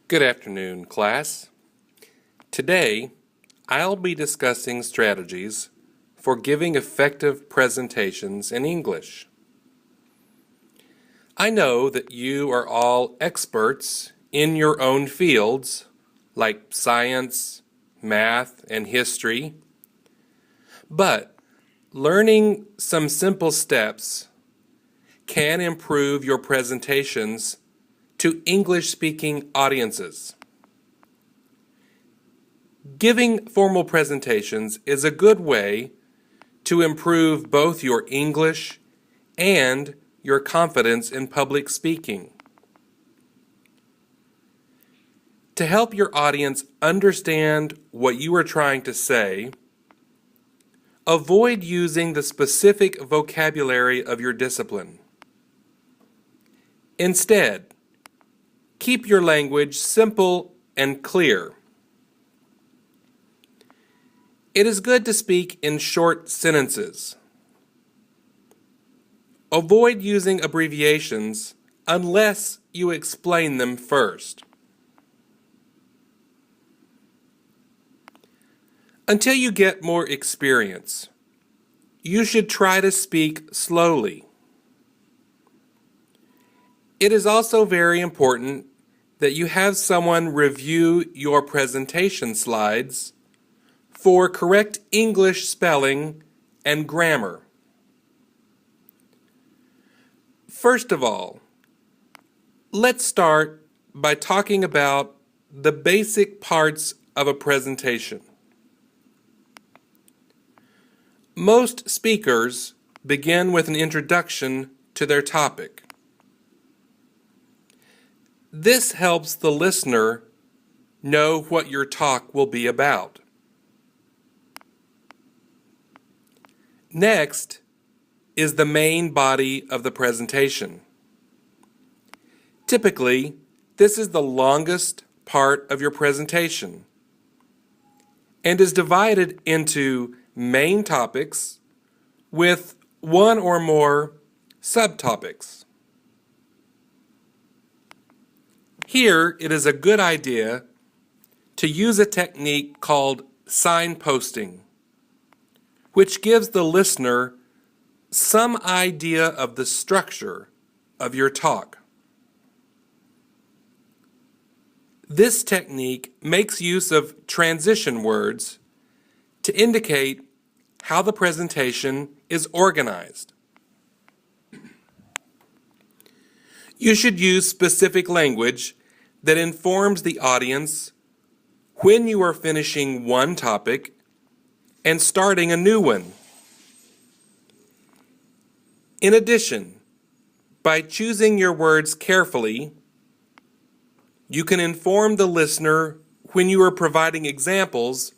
Good afternoon, class. Today, I'll be discussing strategies for giving effective presentations in English. I know that you are all experts in your own fields, like science, math, and history, but learning some simple steps can improve your presentations to English-speaking audiences. Giving formal presentations is a good way to improve both your English and your confidence in public speaking. To help your audience understand what you are trying to say, avoid using the specific vocabulary of your discipline. Instead, keep your language simple and clear. It is good to speak in short sentences. Avoid using abbreviations unless you explain them first. Until you get more experience, you should try to speak slowly. It is also very important that you have someone review your presentation slides for correct English spelling and grammar. First of all, let's start by talking about the basic parts of a presentation. Most speakers begin with an introduction to their topic. This helps the listener know what your talk will be about. Next is the main body of the presentation. Typically, this is the longest part of your presentation and is divided into main topics with one or more subtopics. Here, it is a good idea to use a technique called signposting, which gives the listener some idea of the structure of your talk. This technique makes use of transition words to indicate how the presentation is organized. You should use specific language that informs the audience when you are finishing one topic and starting a new one. In addition, by choosing your words carefully, you can inform the listener when you are providing examples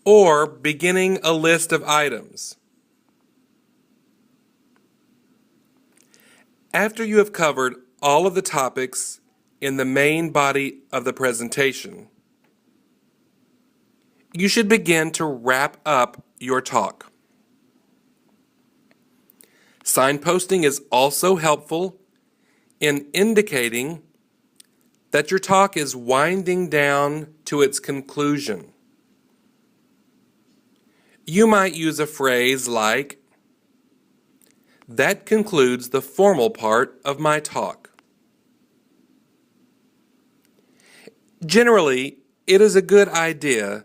or beginning a list of items. After you have covered all of the topics in the main body of the presentation, you should begin to wrap up your talk. Signposting is also helpful in indicating that your talk is winding down to its conclusion. You might use a phrase like, "That concludes the formal part of my talk." Generally, it is a good idea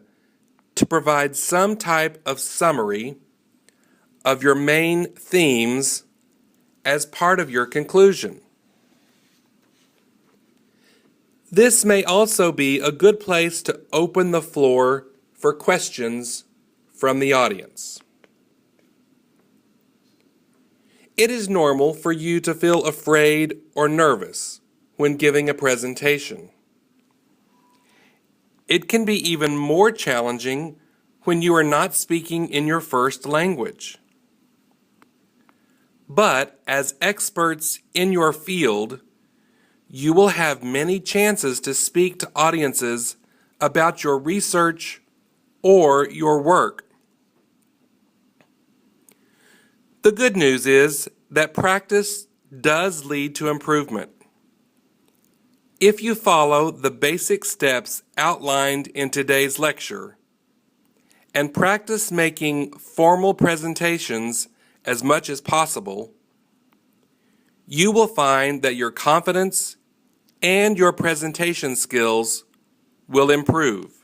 to provide some type of summary of your main themes as part of your conclusion. This may also be a good place to open the floor for questions from the audience. It is normal for you to feel afraid or nervous when giving a presentation. It can be even more challenging when you are not speaking in your first language. But as experts in your field, you will have many chances to speak to audiences about your research or your work. The good news is that practice does lead to improvement. If you follow the basic steps outlined in today's lecture and practice making formal presentations as much as possible, you will find that your confidence and your presentation skills will improve.